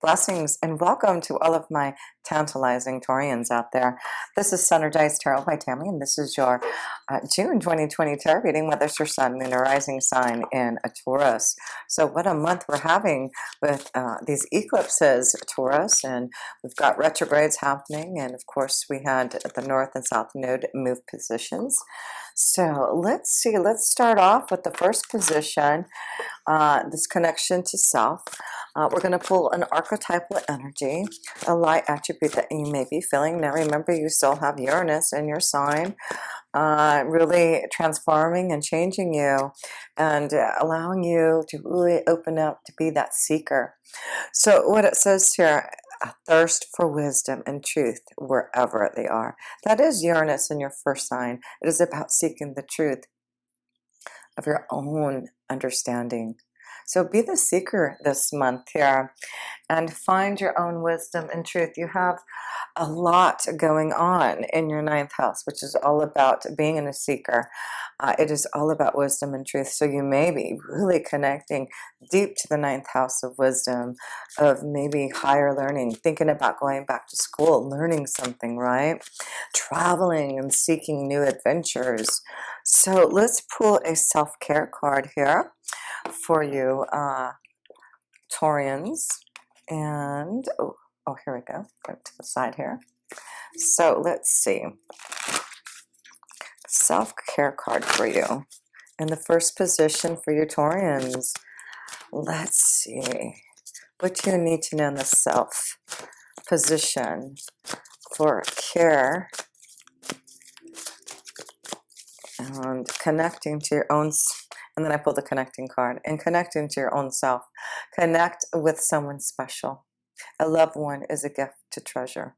Blessings and welcome to all of my tantalizing Taurians out there. This is Energized Tarot by Tammy, and this is your June 2020 tarot reading, whether it's your sun, moon, or rising sign in a Taurus. So what a month we're having with these eclipses, Taurus, and we've got retrogrades happening, and of course we had the North and South Node move positions. So let's see, let's start off with the first position, this connection to self. We're going to pull an archetypal energy, a light attribute that you may be feeling. Now remember, you still have Uranus in your sign, really transforming and changing you and allowing you to really open up to be that seeker. So what it says here, a thirst for wisdom and truth wherever they are. That is Uranus in your first sign. It is about seeking the truth of your own understanding. So be the seeker this month here and find your own wisdom and truth. You have a lot going on in your ninth house, which is all about being a seeker. It is all about wisdom and truth. So you may be really connecting deep to the ninth house of wisdom, of maybe higher learning, thinking about going back to school, learning something, right? Traveling and seeking new adventures. So let's pull a self-care card here for you, Taurians. And oh, here we go. Go to the side here. So let's see. Self-care card for you. In the first position for you Taurians. Let's see. What do you need to know in the self position for care and connecting to your own. And then I pulled the connecting card. And connecting to your own self. Connect with someone special. A loved one is a gift to treasure.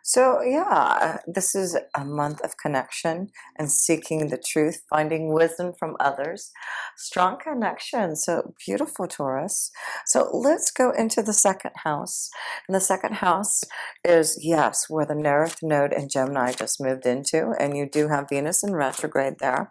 So yeah, this is a month of connection and seeking the truth, finding wisdom from others. Strong connection. So beautiful, Taurus. So let's go into the second house. And the second house is, yes, where the North Node in Gemini just moved into. And you do have Venus in retrograde there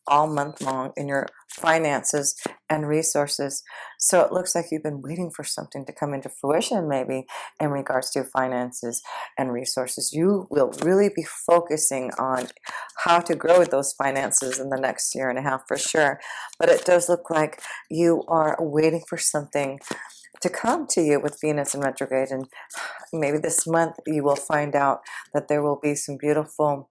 all month long in your finances and resources. So it looks like you've been waiting for something to come into fruition, maybe in regards to finances and resources. You will really be focusing on how to grow those finances in the next year and a half for sure. But it does look like you are waiting for something to come to you with Venus in retrograde, and maybe this month you will find out that there will be some beautiful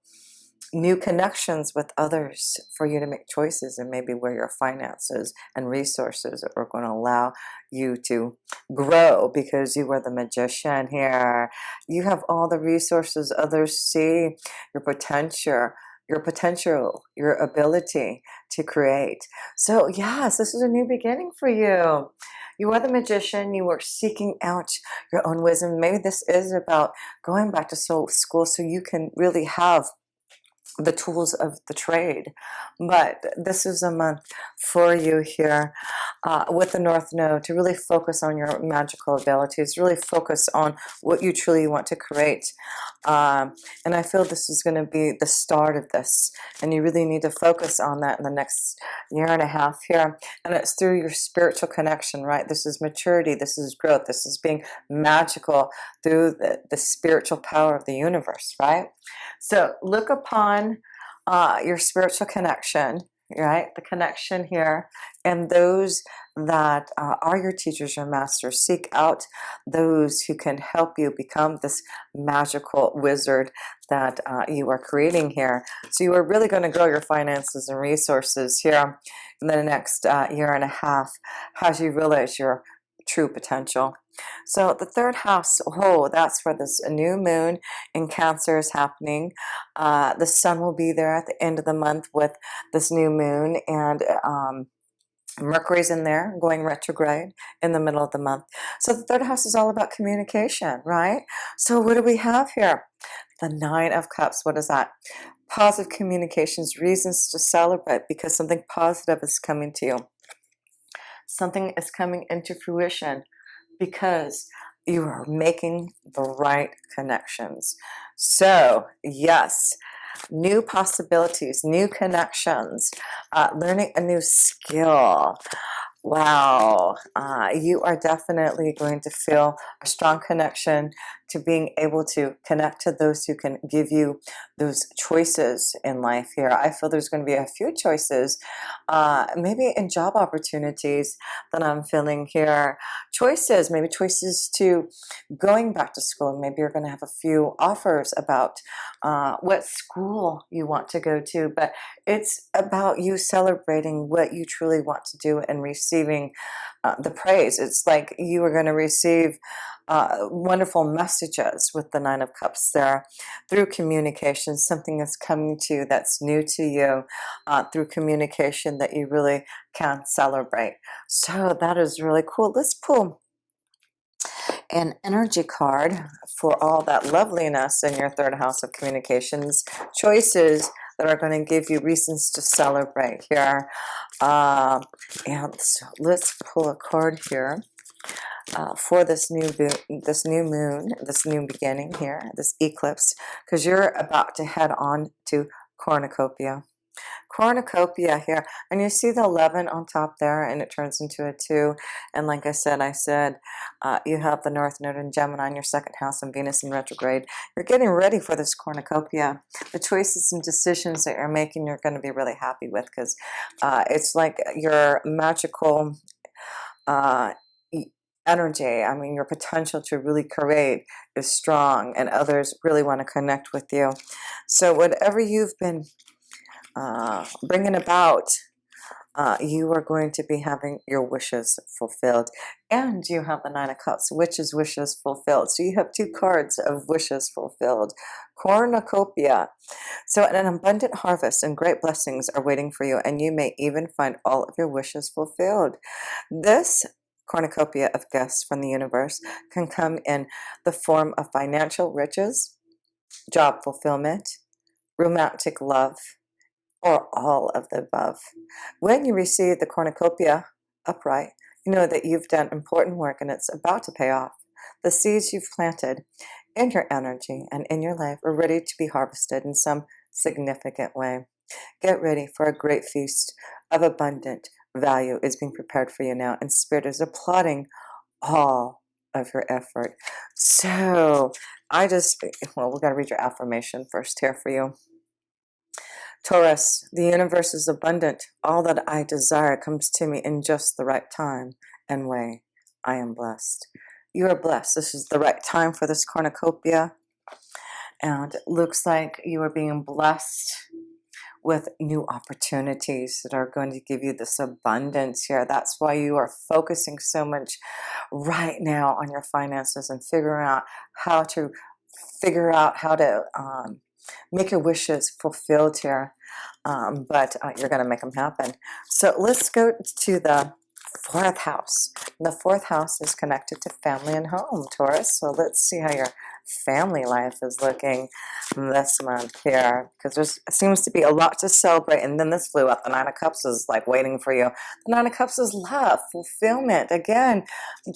new connections with others for you to make choices, and maybe where your finances and resources are going to allow you to grow, because you are the magician here. You have all the resources. Others see your potential, your ability to create. So yes, this is a new beginning for you. You are the magician. You are seeking out your own wisdom. Maybe this is about going back to school so you can really have the tools of the trade. But this is a month for you here with the North Node to really focus on your magical abilities, really focus on what you truly want to create. And I feel this is going to be the start of this, and you really need to focus on that in the next year and a half here. And it's through your spiritual connection, right? This is maturity, this is growth, this is being magical through the spiritual power of the universe, right? So look upon your spiritual connection, right? The connection here, and those that are your teachers, your masters. Seek out those who can help you become this magical wizard that you are creating here. So you are really going to grow your finances and resources here in the next year and a half as you realize your true potential. So the third house, oh, that's where this new moon in Cancer is happening. The sun will be there at the end of the month with this new moon, and Mercury's in there going retrograde in the middle of the month. So the third house is all about communication, right? So what do we have here? The Nine of Cups. What is that? Positive communications, reasons to celebrate because something positive is coming to you. Something is coming into fruition because you are making the right connections. So yes, new possibilities, new connections, learning a new skill, Wow, you are definitely going to feel a strong connection to being able to connect to those who can give you those choices in life here. I feel there's going to be a few choices, maybe in job opportunities that I'm feeling here. Choices, maybe choices to going back to school. Maybe you're going to have a few offers about what school you want to go to, but it's about you celebrating what you truly want to do and receiving the praise. It's like you are going to receive wonderful messages with the Nine of Cups there through communication. Something is coming to you that's new to you through communication that you really can celebrate. So that is really cool. Let's pull an energy card for all that loveliness in your third house of communications, choices that are going to give you reasons to celebrate here. And so let's pull a card here for this new moon, this new beginning here, this eclipse, because you're about to head on to cornucopia. Cornucopia here, and you see the 11 on top there, and it turns into a 2. And like I said, you have the North Node in Gemini in your second house and Venus in retrograde. You're getting ready for this cornucopia. The choices and decisions that you're making, you're going to be really happy with, because it's like your magical energy. I mean, your potential to really create is strong, and others really want to connect with you. So whatever you've been bringing about, you are going to be having your wishes fulfilled. And you have the Nine of Cups, which is wishes fulfilled. So you have 2 cards of wishes fulfilled. Cornucopia. So an abundant harvest and great blessings are waiting for you, and you may even find all of your wishes fulfilled. This cornucopia of gifts from the universe can come in the form of financial riches, job fulfillment, romantic love, or all of the above. When you receive the cornucopia upright, you know that you've done important work and it's about to pay off. The seeds you've planted in your energy and in your life are ready to be harvested in some significant way. Get ready for a great feast of abundant value is being prepared for you now, and Spirit is applauding all of your effort. So we got to read your affirmation first here for you. Taurus, the universe is abundant. All that I desire comes to me in just the right time and way. I am blessed. You are blessed. This is the right time for this cornucopia. And it looks like you are being blessed with new opportunities that are going to give you this abundance here. That's why you are focusing so much right now on your finances and figuring out how to make your wishes fulfilled here, but you're going to make them happen. So let's go to the 4th house. The 4th house is connected to family and home, Taurus. So let's see how your family life is looking this month here, because there seems to be a lot to celebrate. And then this flew up. The 9 of Cups is like waiting for you. The 9 of Cups is love, fulfillment, again,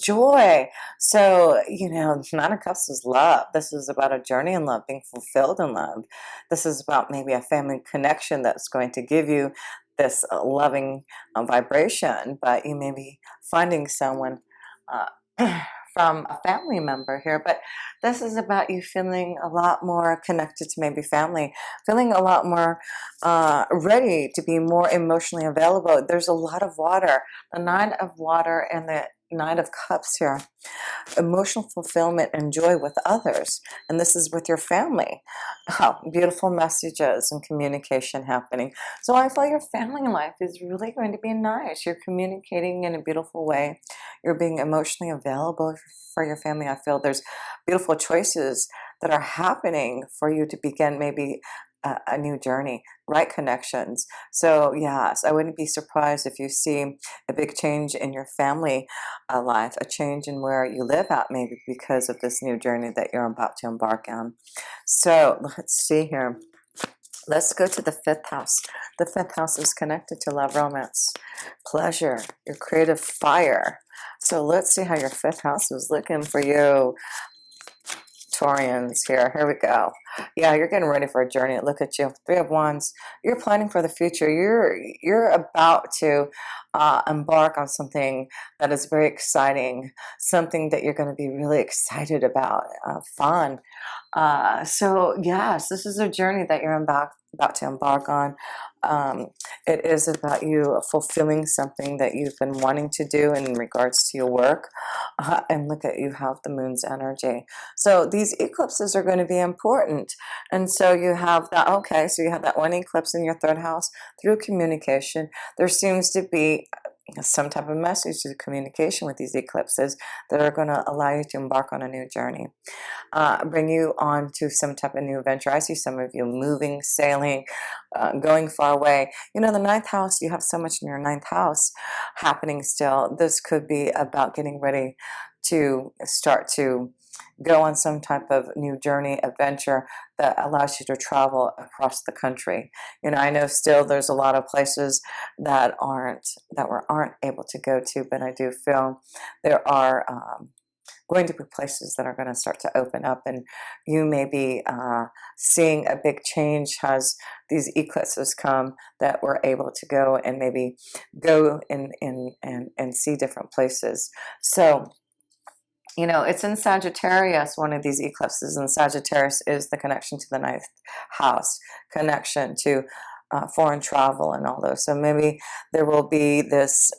joy. So, you know, 9 of Cups is love. This is about a journey in love, being fulfilled in love. This is about maybe a family connection that's going to give you this loving vibration, but you may be finding someone from a family member here. But this is about you feeling a lot more connected to maybe family, feeling a lot more ready to be more emotionally available. There's a lot of water, the 9 of water and the 9 of Cups here. Emotional fulfillment and joy with others, and this is with your family. Oh, beautiful messages and communication happening. So I feel your family life is really going to be nice. You're communicating in a beautiful way. You're being emotionally available for your family. I feel there's beautiful choices that are happening for you to begin maybe a new journey, right connections. So yes, I wouldn't be surprised if you see a big change in your family life, a change in where you live at, maybe because of this new journey that you're about to embark on. So let's see here. Let's go to the 5th house. The 5th house is connected to love, romance, pleasure, your creative fire. So let's see how your 5th house is looking for you. Taurians here we go. Yeah, you're getting ready for a journey. Look at you, Three of Wands. You're planning for the future. You're about to embark on something that is very exciting, something that you're going to be really excited about, fun. So yes, this is a journey that you're about to embark on. It is about you fulfilling something that you've been wanting to do in regards to your work. And look at, you have the moon's energy. So these eclipses are going to be important. And so you have that, okay, so you have that one eclipse in your third house through communication. There seems to be some type of message to communication with these eclipses that are going to allow you to embark on a new journey, bring you on to some type of new adventure. I see some of you moving, sailing, going far away. You know, the ninth house, you have so much in your ninth house happening still. This could be about getting ready to start to go on some type of new journey, adventure that allows you to travel across the country. You know, I know still there's a lot of places that we aren't able to go to, but I do feel there are going to be places that are going to start to open up, and you may be seeing a big change as these eclipses come, that we're able to go and maybe go and see different places. So you know, it's in Sagittarius, one of these eclipses, and Sagittarius is the connection to the ninth house, connection to foreign travel and all those. So maybe there will be this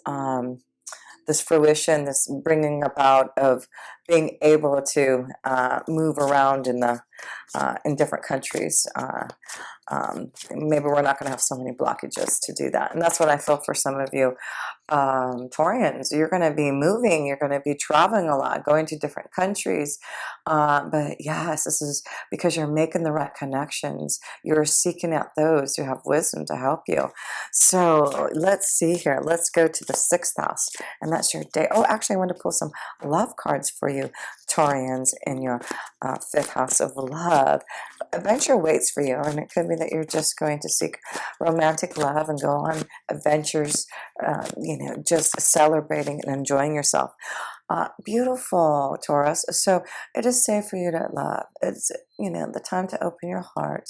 this fruition, this bringing about of being able to move around in different countries. Maybe we're not going to have so many blockages to do that, and that's what I feel for some of you Taurians. You're going to be moving, you're going to be traveling a lot, going to different countries, but yes, this is because you're making the right connections. You're seeking out those who have wisdom to help you. So let's see here, let's go to the sixth house, and that's your day. Oh, actually I want to pull some love cards for you Taurians in your fifth house of love. Adventure waits for you, and it could be that you're just going to seek romantic love and go on adventures, you know, just celebrating and enjoying yourself. Beautiful, Taurus. So it is safe for you to love. It's, you know, the time to open your heart,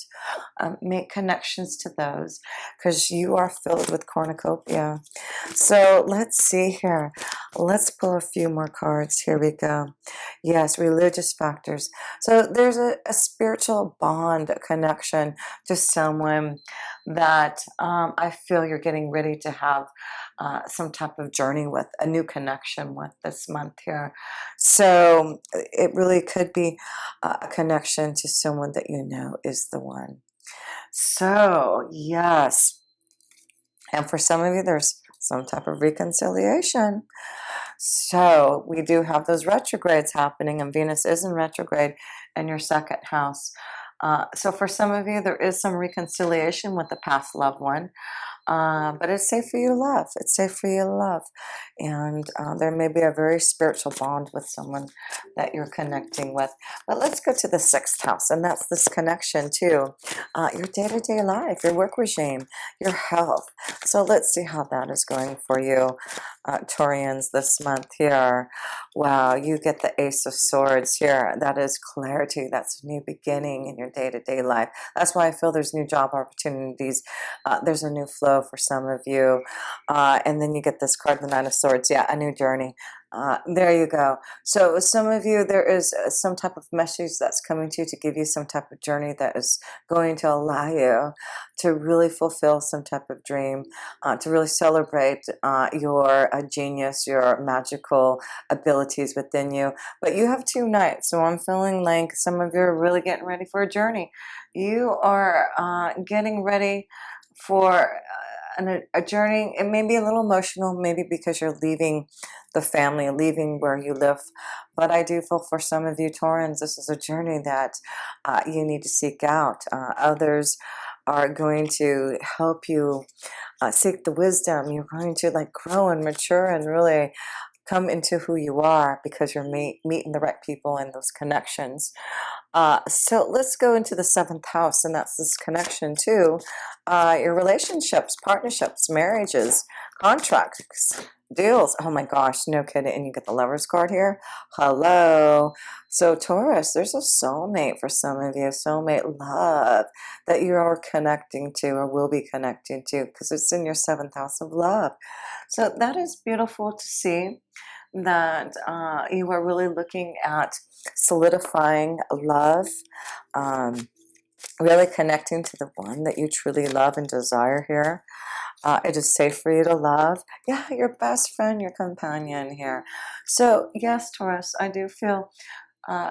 make connections to those, because you are filled with cornucopia. So let's see here. Let's pull a few more cards. Here we go. Yes, religious factors. So there's a spiritual bond, a connection to someone that I feel you're getting ready to have some type of journey with, a new connection with this month here. So it really could be a connection to someone that you know is the one. So yes, and for some of you there's some type of reconciliation. So we do have those retrogrades happening, and Venus is in retrograde in your second house. So for some of you there is some reconciliation with the past loved one. But it's safe for you to love. It's safe for you to love. And there may be a very spiritual bond with someone that you're connecting with. But let's go to the sixth house, and that's this connection to your day-to-day life, your work regime, your health. So let's see how that is going for you, Taurians, this month here. Wow, you get the Ace of Swords here. That is clarity. That's a new beginning in your day-to-day life. That's why I feel there's new job opportunities. There's a new flow for some of you, and then you get this card, the Nine of Swords. Yeah, a new journey. There you go. So some of you, there is some type of message that's coming to you to give you some type of journey that is going to allow you to really fulfill some type of dream, to really celebrate your genius, your magical abilities within you. But you have 2 nights, so I'm feeling like some of you are really getting ready for a journey. You are getting ready for a journey. It may be a little emotional, maybe because you're leaving the family, leaving where you live, but I do feel for some of you Taurans, this is a journey that you need to seek out. Others are going to help you seek the wisdom. You're going to like grow and mature and really come into who you are, because you're meeting the right people and those connections. So let's go into the 7th house, and that's this connection to your relationships, partnerships, marriages, contracts, deals. Oh my gosh, no kidding. And you get the Lovers card here. Hello. So Taurus, there's a soulmate for some of you, soulmate love that you are connecting to or will be connecting to, because it's in your 7th house of love. So that is beautiful to see that you are really looking at solidifying love, really connecting to the one that you truly love and desire here. It is safe for you to love. Yeah, your best friend, your companion here. So yes, Taurus, I do feel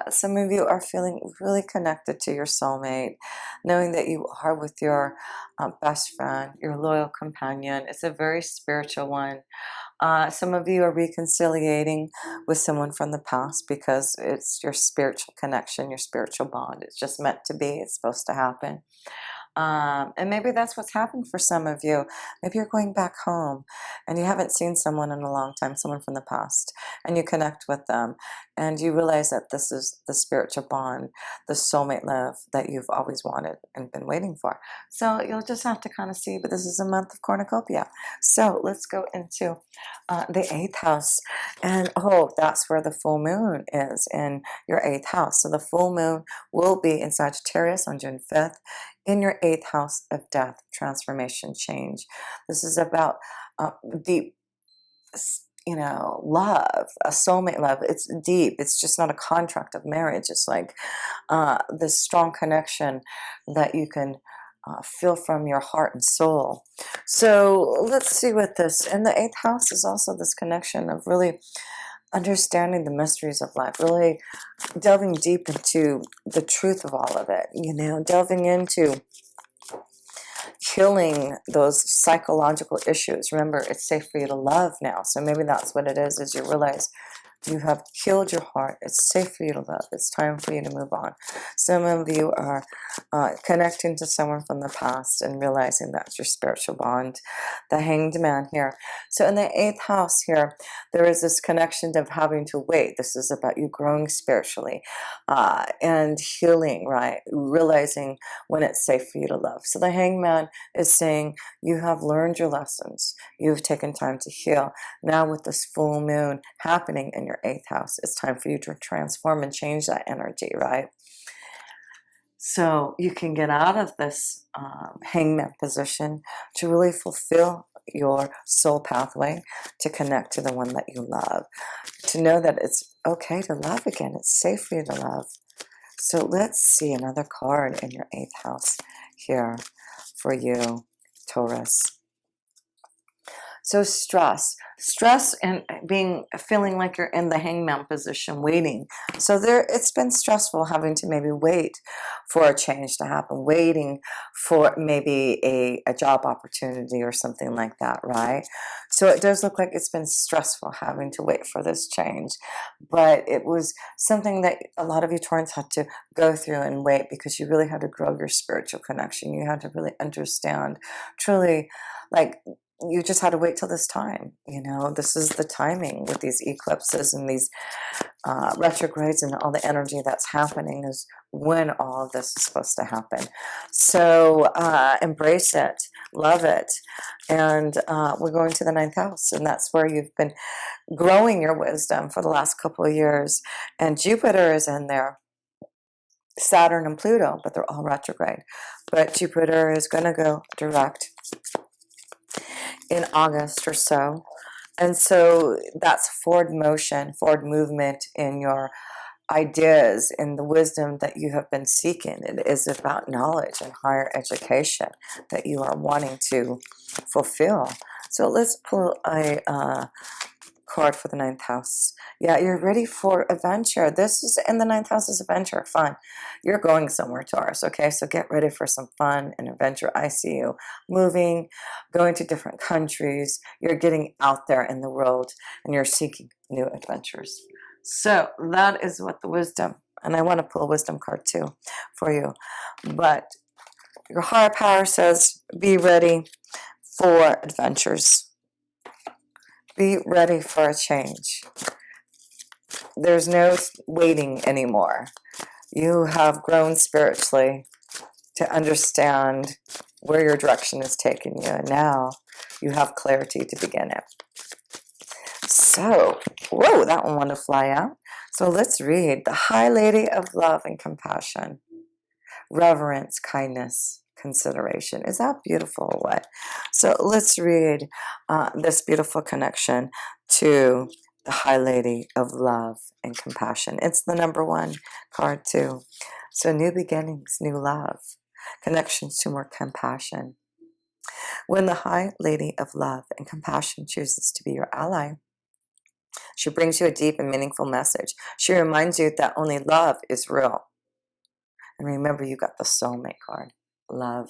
some of you are feeling really connected to your soulmate, knowing that you are with your best friend, your loyal companion. It's a very spiritual one. Some of you are reconciliating with someone from the past because it's your spiritual connection, your spiritual bond. It's just meant to be. It's supposed to happen. And maybe that's what's happened for some of you. Maybe you're going back home and you haven't seen someone in a long time, someone from the past, and you connect with them and you realize that this is the spiritual bond, the soulmate love that you've always wanted and been waiting for. So you'll just have to kind of see, but this is a month of cornucopia. So let's go into the 8th house. And oh, that's where the full moon is, in your 8th house. So the full moon will be in Sagittarius on June 5th, in your 8th house of death, transformation, change. This is about deep, love, a soulmate love. It's deep. It's just not a contract of marriage. It's like this strong connection that you can feel from your heart and soul. So let's see what this, and the 8th house is also this connection of really understanding the mysteries of life, really delving deep into the truth of all of it, delving into healing those psychological issues. Remember, it's safe for you to love now. So maybe that's what it is you realize you have healed your heart. It's safe for you to love. It's time for you to move on. Some of you are connecting to someone from the past and realizing that's your spiritual bond. The Hanged Man here. So in the 8th house here, there is this connection of having to wait. This is about you growing spiritually and healing, right? Realizing when it's safe for you to love. So the Hanged Man is saying you have learned your lessons. You've taken time to heal. Now with this full moon happening in your 8th house, it's time for you to transform and change that energy, right? So you can get out of this hangman position to really fulfill your soul pathway, to connect to the one that you love, to know that it's okay to love again. It's safe for you to love. So let's see another card in your 8th house here for you, Taurus. So stress and feeling like you're in the hangman position, waiting. So it's been stressful having to maybe wait for a change to happen, waiting for maybe a job opportunity or something like that, right? So it does look like it's been stressful having to wait for this change, but it was something that a lot of you Taurans had to go through and wait, because you really had to grow your spiritual connection. You had to really understand, truly, like, you just had to wait till this time. This is the timing with these eclipses and these retrogrades and all the energy that's happening is when all of this is supposed to happen. So embrace it, love it. And we're going to the 9th house, and that's where you've been growing your wisdom for the last couple of years. And Jupiter is in there, Saturn and Pluto, but they're all retrograde. But Jupiter is going to go direct in August or so. And so that's forward motion, forward movement in your ideas, in the wisdom that you have been seeking. It is about knowledge and higher education that you are wanting to fulfill. So let's pull a card for the 9th house. Yeah, you're ready for adventure. This is in the 9th house is adventure, fun. You're going somewhere, Taurus, okay? So get ready for some fun and adventure. I see you moving, going to different countries. You're getting out there in the world and you're seeking new adventures. So that is what the wisdom, and I want to pull a wisdom card too for you. But your higher power says be ready for adventures. Be ready for a change. There's no waiting anymore. You have grown spiritually to understand where your direction is taking you, and now you have clarity to begin it. So, whoa, that one wanted to fly out. So let's read the High Lady of Love and Compassion. Reverence, kindness, consideration. Is that beautiful or what? So let's read this beautiful connection to the High Lady of Love and Compassion. It's the number 1 card too. So new beginnings, new love, connections to more compassion. When the High Lady of Love and Compassion chooses to be your ally, she brings you a deep and meaningful message. She reminds you that only love is real. And remember, you got the soulmate card, love.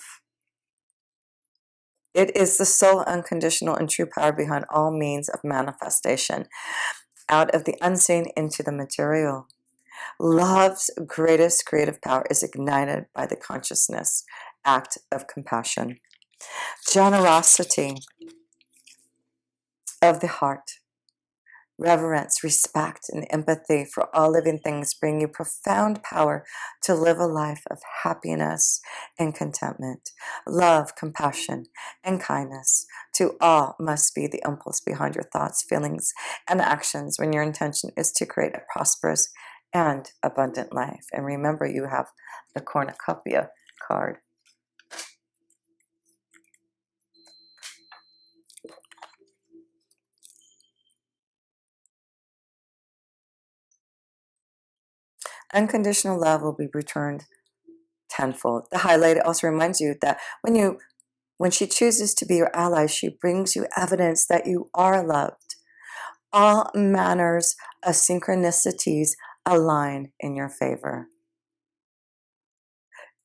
It is the sole, unconditional, and true power behind all means of manifestation, out of the unseen into the material. Love's greatest creative power is ignited by the consciousness act of compassion. Generosity of the heart. Reverence, respect, and empathy for all living things bring you profound power to live a life of happiness and contentment. Love, compassion, and kindness to all must be the impulse behind your thoughts, feelings, and actions when your intention is to create a prosperous and abundant life. And remember, you have the cornucopia card. Unconditional love will be returned tenfold. The High Lady also reminds you that when she chooses to be your ally, she brings you evidence that you are loved. All manners of synchronicities align in your favor.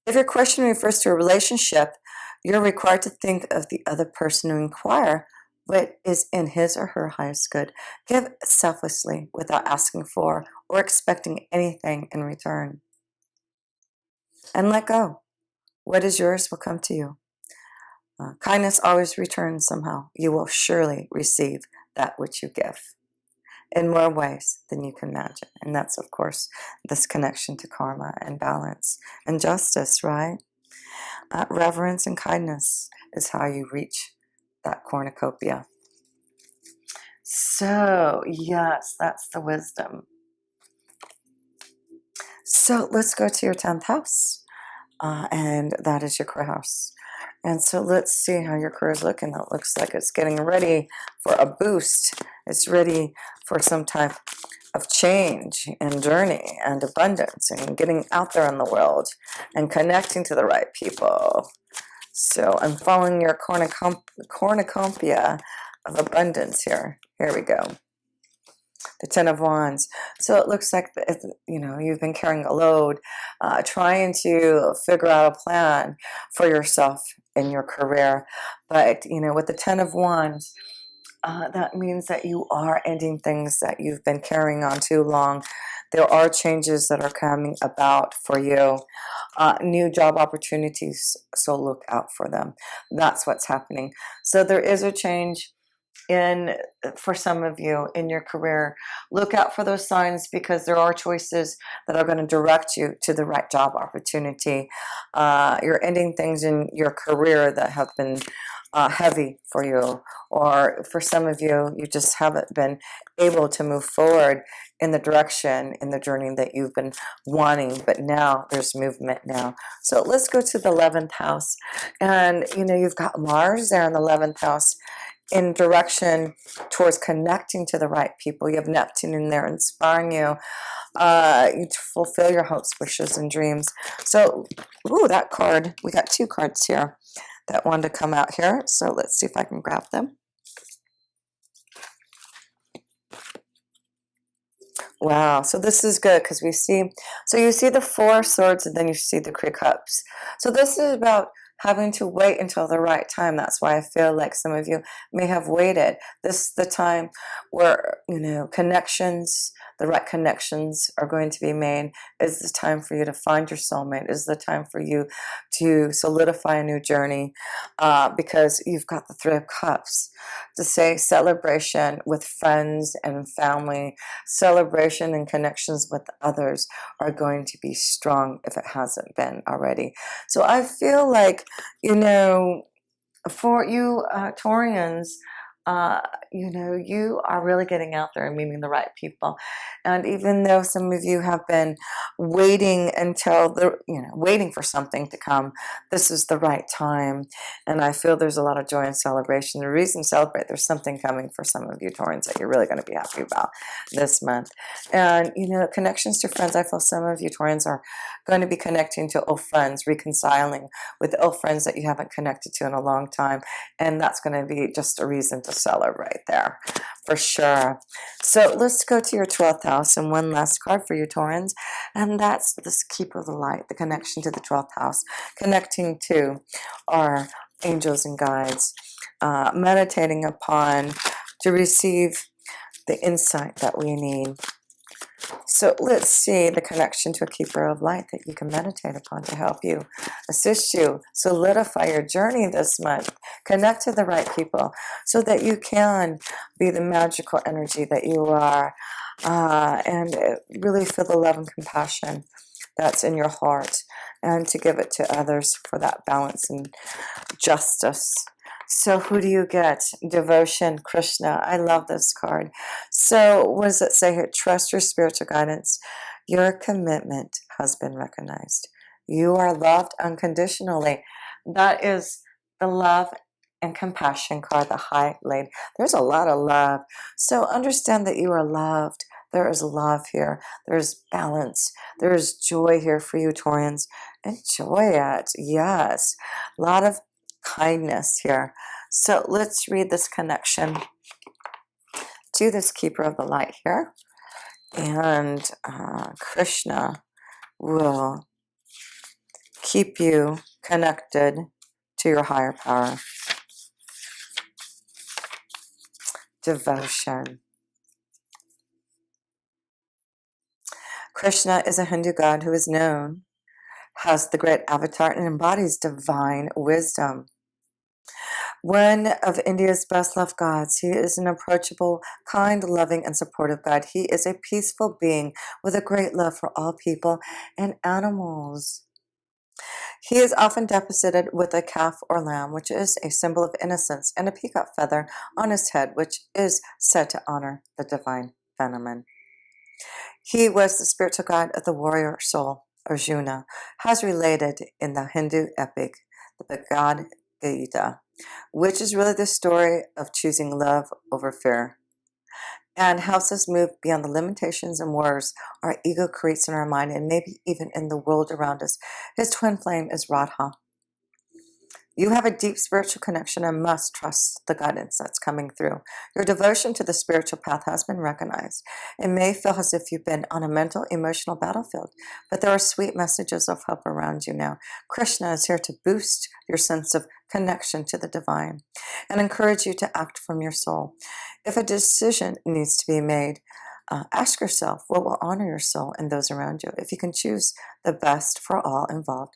If your question refers to a relationship, you're required to think of the other person and inquire what is in his or her highest good. Give selflessly without asking for or expecting anything in return. And let go. What is yours will come to you. Kindness always returns somehow. You will surely receive that which you give in more ways than you can imagine. And that's, of course, this connection to karma and balance and justice, right? Reverence and kindness is how you reach that cornucopia. So, yes, that's the wisdom. So let's go to your 10th house. And that is your career house. And so let's see how your career is looking. It looks like it's getting ready for a boost. It's ready for some type of change and journey and abundance and getting out there in the world and connecting to the right people. So I'm following your cornucopia of abundance here. Here we go. The 10 of Wands. So it looks like, you've been carrying a load, trying to figure out a plan for yourself in your career. But, with the 10 of Wands, that means that you are ending things that you've been carrying on too long. There are changes that are coming about for you. New job opportunities, so look out for them. That's what's happening. So there is a change for some of you in your career. Look out for those signs, because there are choices that are going to direct you to the right job opportunity. You're ending things in your career that have been heavy for you, or for some of you, you just haven't been able to move forward in the direction, in the journey that you've been wanting, but now there's movement now. So let's go to the 11th house, and you've got Mars there in the 11th house, in direction towards connecting to the right people. You have Neptune in there inspiring you to fulfill your hopes, wishes, and dreams. So, that card, we got 2 cards here that wanted to come out here. So let's see if I can grab them. Wow, so this is good, because you see the 4 of Swords, and then you see the 3 Cups. So this is about having to wait until the right time. That's why I feel like some of you may have waited. This is the time where, connections, the right connections are going to be made. It's the time for you to find your soulmate. It's the time for you to solidify a new journey, because you've got the 3 of Cups. To say celebration with friends and family, celebration and connections with others are going to be strong if it hasn't been already. So I feel like, for you Taurians, you know, you are really getting out there and meeting the right people. And even though some of you have been waiting until waiting for something to come, this is the right time. And I feel there's a lot of joy and celebration. The reason to celebrate, there's something coming for some of you Taurans that you're really going to be happy about this month. And, you know, connections to friends. I feel some of you Taurans are going to be connecting to old friends, reconciling with old friends that you haven't connected to in a long time. And that's going to be just a reason to celebrate there for sure. So let's go to your 12th house and one last card for you Taurans, and that's this Keeper of the Light, the connection to the 12th house, connecting to our angels and guides, meditating upon to receive the insight that we need. So let's see the connection to a Keeper of Light that you can meditate upon to help you, assist you, solidify your journey this month. Connect to the right people so that you can be the magical energy that you are, and really feel the love and compassion that's in your heart, and to give it to others for that balance and justice. So who do you get? Devotion, Krishna. I love this card. So what does it say here? Trust your spiritual guidance. Your commitment has been recognized. You are loved unconditionally. That is the love and compassion card, the High Lady. There's a lot of love. So understand that you are loved. There is love here. There's balance. There is joy here for you, Taurans. Enjoy it. Yes. A lot of kindness here. So let's read this connection to this Keeper of the Light here. And Krishna will keep you connected to your higher power. Devotion. Krishna is a Hindu god who is known as the great avatar and embodies divine wisdom. One of India's best loved gods, he is an approachable, kind, loving, and supportive God. He is a peaceful being with a great love for all people and animals. He is often depicted with a calf or lamb, which is a symbol of innocence, and a peacock feather on his head, which is said to honor the divine feminine. He was the spiritual god of the warrior soul, Arjuna, as related in the Hindu epic, the Bhagavad Gita, which is really the story of choosing love over fear, and helps us move beyond the limitations and wars our ego creates in our mind and maybe even in the world around us. His twin flame is Radha. You have a deep spiritual connection and must trust the guidance that's coming through. Your devotion to the spiritual path has been recognized. It may feel as if you've been on a mental, emotional battlefield, but there are sweet messages of hope around you now. Krishna is here to boost your sense of connection to the divine and encourage you to act from your soul. If a decision needs to be made, ask yourself what will honor your soul and those around you. If you can choose the best for all involved,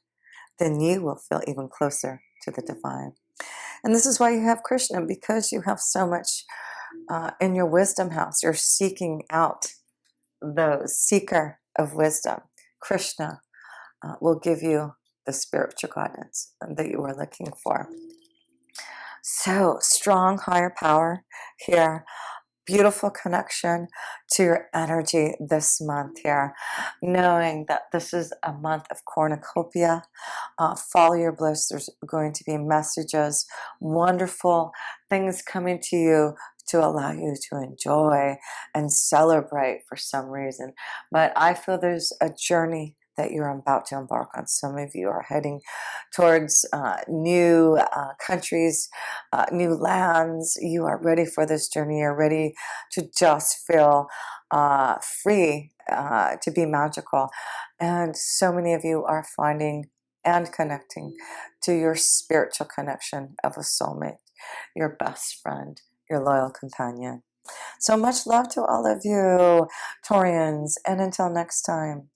then you will feel even closer to the divine. And this is why you have Krishna, because you have so much in your wisdom house. You're seeking out the seeker of wisdom. Krishna will give you the spiritual guidance that you are looking for. So strong higher power here. Beautiful connection to your energy this month here, knowing that this is a month of cornucopia. Follow your bliss. There's going to be messages, wonderful things coming to you to allow you to enjoy and celebrate for some reason. But I feel there's a journey that you're about to embark on. Some of you are heading towards new countries, new lands. You are ready for this journey. You're ready to just feel free, to be magical. And so many of you are finding and connecting to your spiritual connection of a soulmate, your best friend, your loyal companion. So much love to all of you, Taurians, and until next time.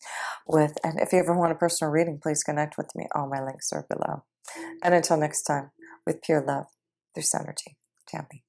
And if you ever want a personal reading, please connect with me. All my links are below. And until next time, with pure love, through Synergy, Tammy.